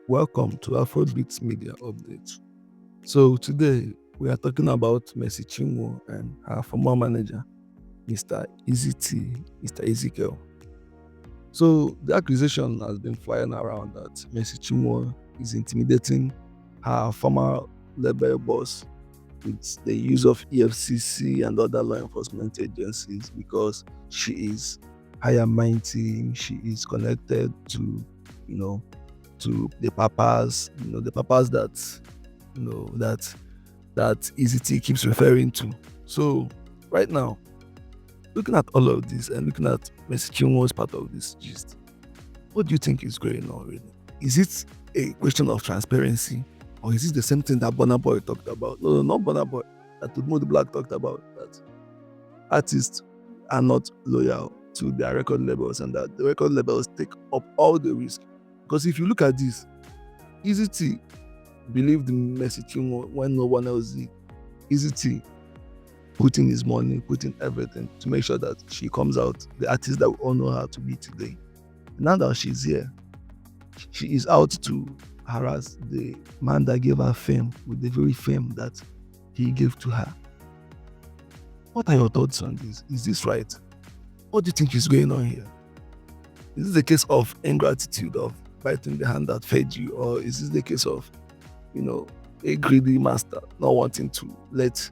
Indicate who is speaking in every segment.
Speaker 1: Welcome to Afro Media Update. So today we are talking about Mercy Chinwo and her former manager, Mr. EeZee, Mr. Ezekiel. So the accusation has been flying around that Mercy Chinwo is intimidating her former label boss with the use of EFCC and other law enforcement agencies because she is higher mighty, she is connected to, to the papas, the papas that, that EeZee keeps referring to. So right now, looking at all of this and looking at Mercy Chinwo's part of this gist, what do you think is going on really? Is it a question of transparency? Or is it the same thing that Burna Boy talked about? No, not Burna Boy. That Tudmo the Black talked about, that artists are not loyal to their record labels and that the record labels take up all the risk. Because if you look at this, EeZee believed in Mercy Chinwo when no one else did. EeZee putting his money, putting everything to make sure that she comes out the artist that we all know her to be today. Now that she's here, she is out to harass the man that gave her fame with the very fame that he gave to her. What are your thoughts on this? Is this right? What do you think is going on here? Is this a case of ingratitude, of biting the hand that fed you, or is this the case of, a greedy master not wanting to let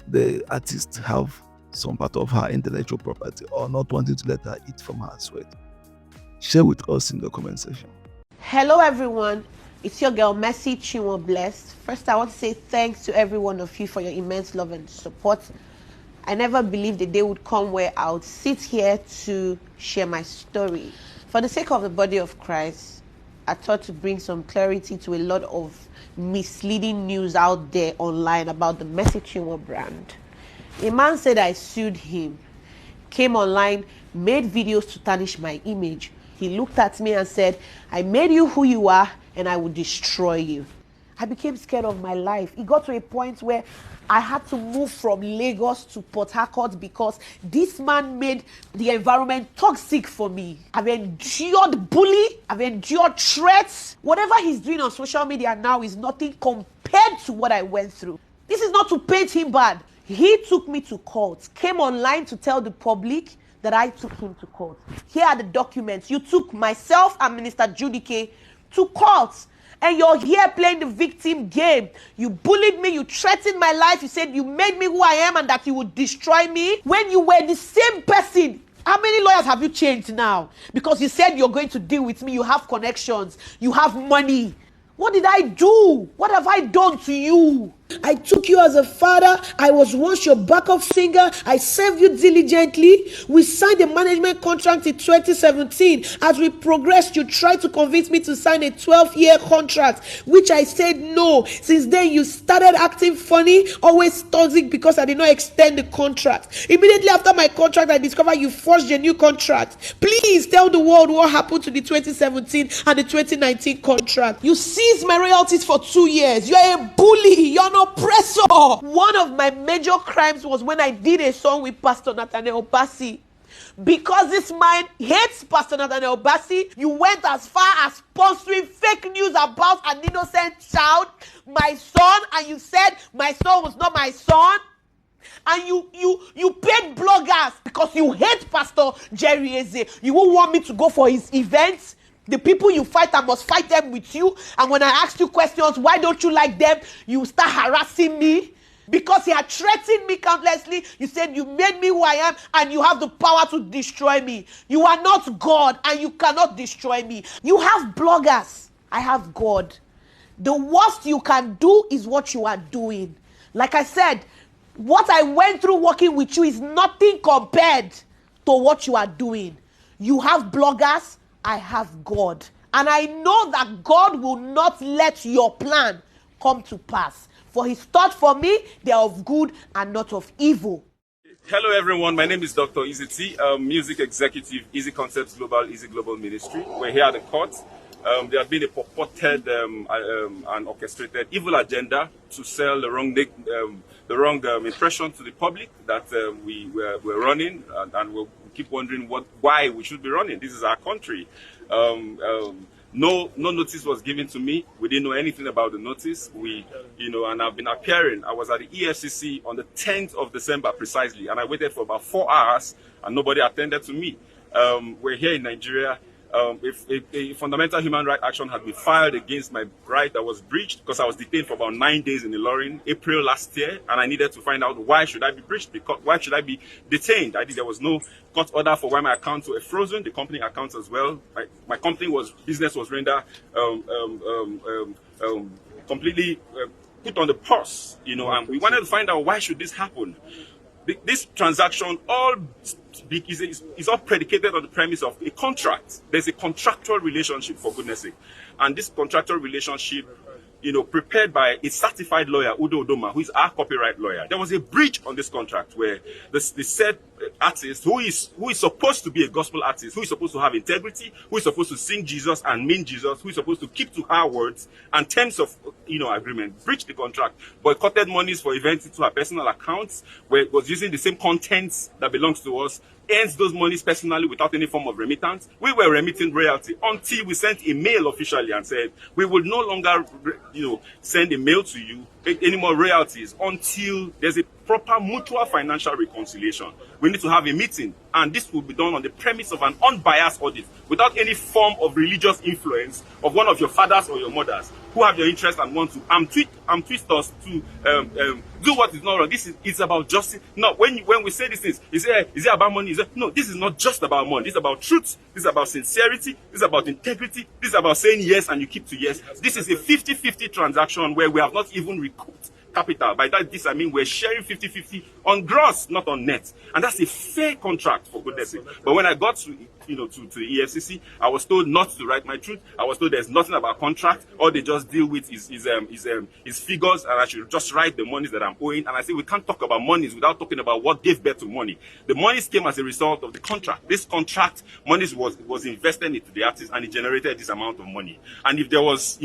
Speaker 1: the artist have some part of her intellectual property, or not wanting to let her eat from her sweat? Share with us in the comment section.
Speaker 2: Hello everyone, it's your girl Mercy Chinwo Blessed. First, I want to say thanks to every one of you for your immense love and support. I never believed the day would come where I would sit here to share my story. For the sake of the body of Christ, I thought to bring some clarity to a lot of misleading news out there online about the Mercy Chinwo brand. A man said I sued him, came online, made videos to tarnish my image. He looked at me and said, I made you who you are and I will destroy you. I became scared of my life. It got to a point where I had to move from Lagos to Port Harcourt because this man made the environment toxic for me. I've endured bully, I've endured threats. Whatever he's doing on social media now is nothing compared to what I went through. This is not to paint him bad. He took me to court, came online to tell the public that I took him to court. Here are the documents. You took myself and Minister Judike to court. And you're here playing the victim game. You bullied me, you threatened my life, you said you made me who I am and that you would destroy me. When you were the same person, how many lawyers have you changed now? Because you said you're going to deal with me, you have connections, you have money. What did I do? What have I done to you? I took you as a father. I was once your backup singer. I served you diligently. We signed a management contract in 2017. As we progressed, you tried to convince me to sign a 12-year contract, which I said no. Since then, you started acting funny, always toxic because I did not extend the contract. Immediately after my contract, I discovered you forged a new contract. Please tell the world what happened to the 2017 and the 2019 contract. You seized my royalties for 2 years. You're a bully. You're an oppressor. One of my major crimes was when I did a song with Pastor Nathaniel Bassey. Because this man hates Pastor Nathaniel Bassey, you went as far as sponsoring fake news about an innocent child, my son, and you said my son was not my son. And you paid bloggers because you hate Pastor Jerry EeZee. You won't want me to go for his events. The people you fight, I must fight them with you. And when I ask you questions, why don't you like them? You start harassing me. Because he had threatened me countlessly. You said you made me who I am and you have the power to destroy me. You are not God and you cannot destroy me. You have bloggers. I have God. The worst you can do is what you are doing. Like I said, what I went through working with you is nothing compared to what you are doing. You have bloggers. I have God. And I know that God will not let your plan come to pass. For his thoughts for me, they are of good and not of evil.
Speaker 3: Hello everyone, my name is Dr. EeZee, music executive, EeZee Concepts Global, EeZee Global Ministry. We're here at the court. There had been a purported and orchestrated evil agenda to sell the wrong impression to the public that we're running, and we'll keep wondering why we should be running. This is our country. No notice was given to me. We didn't know anything about the notice. And I've been appearing. I was at the EFCC on the 10th of December precisely, and I waited for about 4 hours, and nobody attended to me. We're here in Nigeria. If a fundamental human rights action had been filed against my right that was breached, because I was detained for about 9 days in Ilorin, April last year, and I needed to find out why should I be breached, because why should I be detained. There was no court order for why my accounts were frozen, the company accounts as well. My company business was rendered completely put on the pause, and we wanted to find out why should this happen. This transaction is all predicated on the premise of a contract. There's a contractual relationship, for goodness sake. And this contractual relationship, prepared by a certified lawyer, Udo Odoma, who is our copyright lawyer. There was a breach on this contract where the said artist, who is supposed to be a gospel artist, who is supposed to have integrity, who is supposed to sing Jesus and mean Jesus, who is supposed to keep to her words and terms of agreement, breached the contract, boycotted monies for events into her personal accounts, where it was using the same contents that belongs to us, earns those monies personally without any form of remittance. We were remitting royalty until we sent a mail officially and said we will no longer send a mail to you any more royalties until there's a proper mutual financial reconciliation. We need to have a meeting, and this will be done on the premise of an unbiased audit without any form of religious influence of one of your fathers or your mothers who have your interest and want to twist us to do what is not wrong. It's about justice. No, when we say these things, is it about money? No, this is not just about money. This is about truth. This is about sincerity. This is about integrity. This is about saying yes and you keep to yes. This is a 50-50 transaction where we have not even recouped capital. By that, I mean we're sharing 50-50 on gross, not on net. And that's a fair contract, for goodness sake. But when I got to the EFCC, I was told not to write my truth. I was told there's nothing about contract. All they just deal with is figures, and I should just write the monies that I'm owing. And I say we can't talk about monies without talking about what gave birth to money. The monies came as a result of the contract. This contract, monies was invested into the artist, and it generated this amount of money. And if there was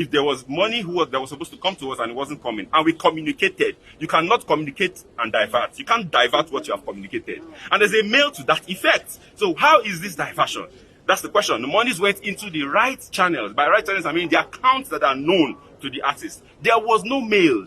Speaker 3: money that was supposed to come to us and it wasn't coming, and we communicated, you cannot communicate and divert. You can't divert what you have communicated. And there's a mail to that effect. So how is this diversion? That's the question. The monies went into the right channels. By right channels, I mean the accounts that are known to the artist. There was no mail,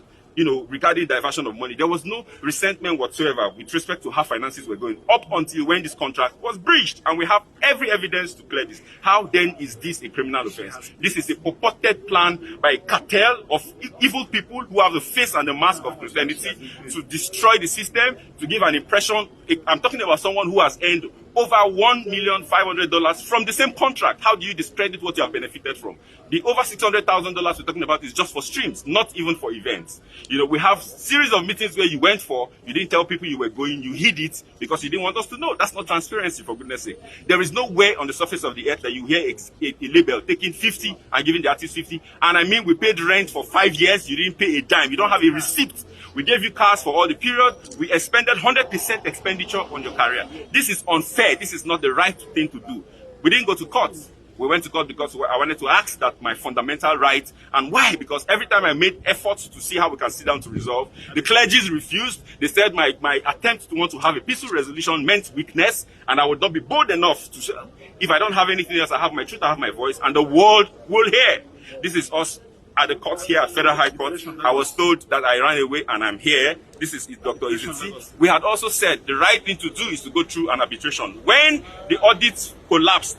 Speaker 3: regarding diversion of money. There was no resentment whatsoever with respect to how finances were going up until when this contract was breached. And we have every evidence to clear this. How then is this a criminal offense? This is a purported plan by a cartel of evil people who have the face and the mask of Christianity to destroy the system, to give an impression. I'm talking about someone who has earned over $1,500,000 from the same contract. How do you discredit what you have benefited from? The over $600,000 we're talking about is just for streams, not even for events. We have series of meetings where you went for, you didn't tell people you were going, you hid it because you didn't want us to know. That's not transparency, for goodness sake. There is no way on the surface of the earth that you hear a label taking 50 and giving the artist 50. And I mean, we paid rent for 5 years, you didn't pay a dime. You don't have a receipt. We gave you cars for all the period. We expended 100% expenditure on your career. This is unfair. This is not the right thing to do. We didn't go to court. We went to court because I wanted to ask that my fundamental right. And why? Because every time I made efforts to see how we can sit down to resolve, the clergies refused. They said my attempt to want to have a peaceful resolution meant weakness, and I would not be bold enough to say, if I don't have anything else, I have my truth, I have my voice, and the world will hear. This is us at the court here at Federal High Court. I was told that I ran away and I'm here. This is Dr. EeZee. We had also said the right thing to do is to go through an arbitration. When the audit collapsed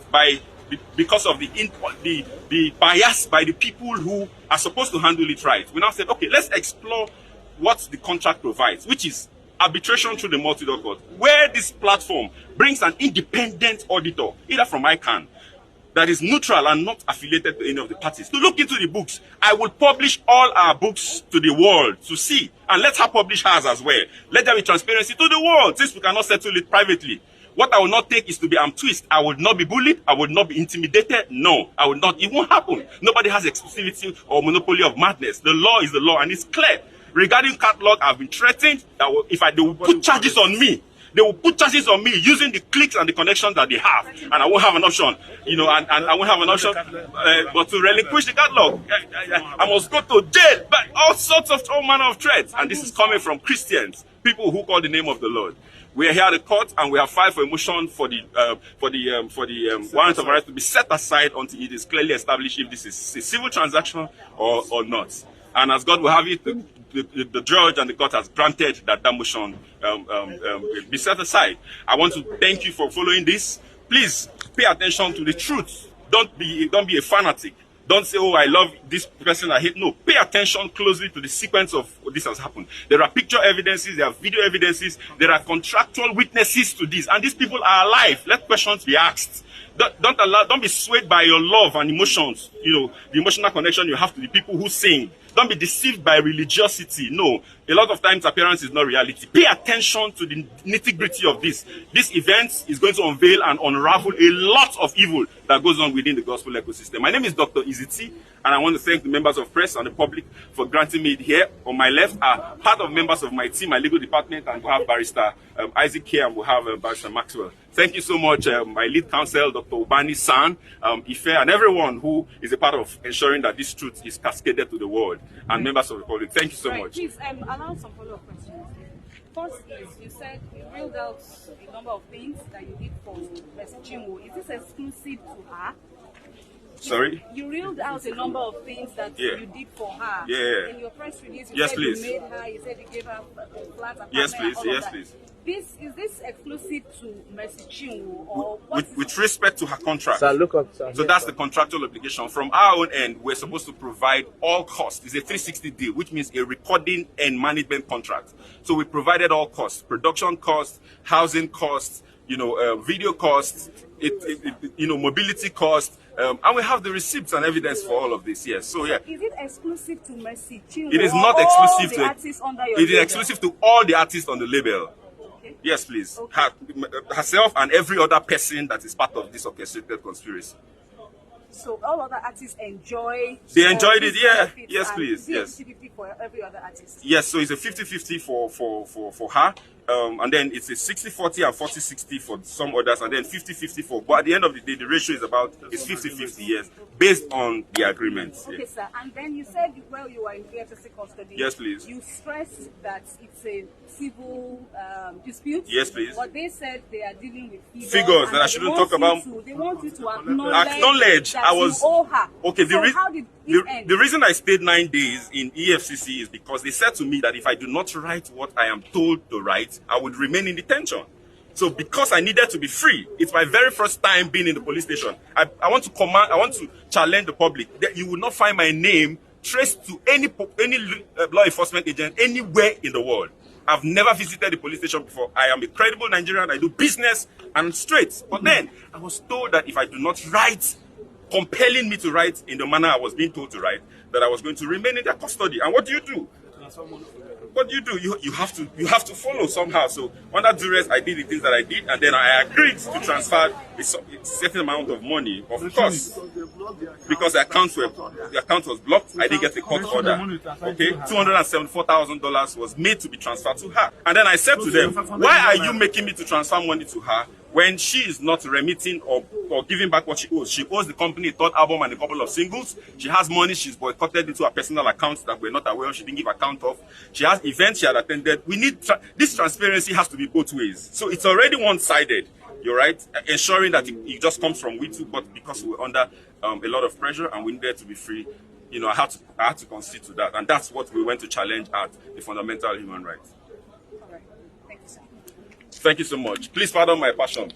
Speaker 3: because of the bias by the people who are supposed to handle it right, we now said, okay, let's explore what the contract provides, which is arbitration through the multi-law court, where this platform brings an independent auditor, either from ICANN, that is neutral and not affiliated to any of the parties, to look into the books. I will publish all our books to the world to see, and let her publish hers as well. Let there be transparency to the world, since we cannot settle it privately. What I will not take is to be twist. I will not be bullied. I will not be intimidated. No, I will not. It won't happen. Nobody has exclusivity or monopoly of madness. The law is the law, and it's clear. Regarding catalog, I've been threatened that if they will put charges on me, They will put charges on me using the clicks and the connections that they have, and I won't have an option, and I won't have an option but to relinquish the catalog. I must go to jail, but all manner of threats, and this is coming from Christians, people who call the name of the Lord. We are here at the court, and we have filed for a motion for the warrant of arrest to be set aside until it is clearly established if this is a civil transaction or not. And as God will have it, the judge and the court has granted that motion be set aside. I want to thank you for following this. Please pay attention to the truth. Don't be a fanatic. Don't say, oh, I love this person, I hate. No, pay attention closely to the sequence of what this has happened. There are picture evidences, there are video evidences, there are contractual witnesses to this, and these people are alive. Let questions be asked. Don't be swayed by your love and emotions, the emotional connection you have to the people who sing. Don't be deceived by religiosity. No, a lot of times appearance is not reality. Pay attention to the nitty-gritty of this. This event is going to unveil and unravel a lot of evil that goes on within the gospel ecosystem. My name is Dr. EeZee, and I want to thank the members of press and the public for granting me here. On my left are part of members of my team, my legal department, and we'll have Barrister Isaac here, and we'll have Barrister Maxwell. Thank you so much, my lead counsel, Dr. Ubani-san, Ife, and everyone who is a part of ensuring that this truth is cascaded to the world, and members of the public. Thank you so much.
Speaker 4: Please allow some follow-up questions. First is, you said you reeled out a number of things that you did for Ms. Chinwo. Is this exclusive to her?
Speaker 3: Sorry?
Speaker 4: You reeled out a number of things that you did for her.
Speaker 3: Yeah.
Speaker 4: In your press release, you said
Speaker 3: please.
Speaker 4: You made her, you said you gave her a flat apartment.
Speaker 3: Yes, please. Yes, please.
Speaker 4: Is this exclusive to Mercy Chinwo, or
Speaker 3: with respect to her contract?
Speaker 5: Sir, look up, sir.
Speaker 3: So that's the contractual obligation. From our own end, we're supposed to provide all costs. It's a 360 deal, which means a recording and management contract. So we provided all costs: production costs, housing costs, video costs, mobility costs, and we have the receipts and evidence for all of this. Yes. So yeah.
Speaker 4: Is it exclusive to Mercy Chinwo?
Speaker 3: It is not exclusive to
Speaker 4: artists under your
Speaker 3: It is
Speaker 4: label?
Speaker 3: exclusive to all the artists on the label. Yes, please.
Speaker 4: Okay.
Speaker 3: Herself and every other person that is part of this orchestrated conspiracy.
Speaker 4: So all other artists enjoy.
Speaker 3: They enjoyed it, yeah. Yes, please. Yes.
Speaker 4: 50-50 for every other artist.
Speaker 3: Yes, so it's a 50-50 for her. And then it's a 60-40 and 40-60 for some others, and then 50-50 for. But at the end of the day, the ratio is 50-50, yes, based on the agreement.
Speaker 4: Okay, sir. And then you said while you were in EFCC custody.
Speaker 3: Yes, please.
Speaker 4: You stressed that it's a civil dispute.
Speaker 3: Yes, please.
Speaker 4: But they said they are dealing with
Speaker 3: figures that I shouldn't talk about.
Speaker 4: They want you to acknowledge that
Speaker 3: I was.
Speaker 4: You owe her.
Speaker 3: Okay,
Speaker 4: so how did it end?
Speaker 3: The reason I stayed 9 days in EFCC is because they said to me that if I do not write what I am told to write, I would remain in detention. So because I needed to be free, it's my very first time being in the police station. I want to challenge the public that you will not find my name traced to any law enforcement agent anywhere in the world. I've never visited the police station before. I am a credible Nigerian. I do business and I'm straight. But then I was told that if I do not write, compelling me to write in the manner I was being told to write, that I was going to remain in their custody. And what do you do? What do? You have to follow somehow. So under duress, I did the things that I did, and then I agreed to transfer a certain amount of money, of course, because the account was blocked. I didn't get a court order. Okay, $274,000 was made to be transferred to her, and then I said to them, "Why are you making me to transfer money to her when she is not remitting or giving back what she owes? She owes the company a third album and a couple of singles. She has money she's boycotted into her personal accounts that we're not aware of. She didn't give account of. She has events she had attended. We need this transparency has to be both ways. So it's already one-sided. You're right, ensuring that it just comes from we two, but because we're under a lot of pressure and we needed to be free, I had to concede to that, and that's what we went to challenge at the fundamental human rights."
Speaker 4: All right. Thank you, sir.
Speaker 3: Thank you so much. Please pardon my passion.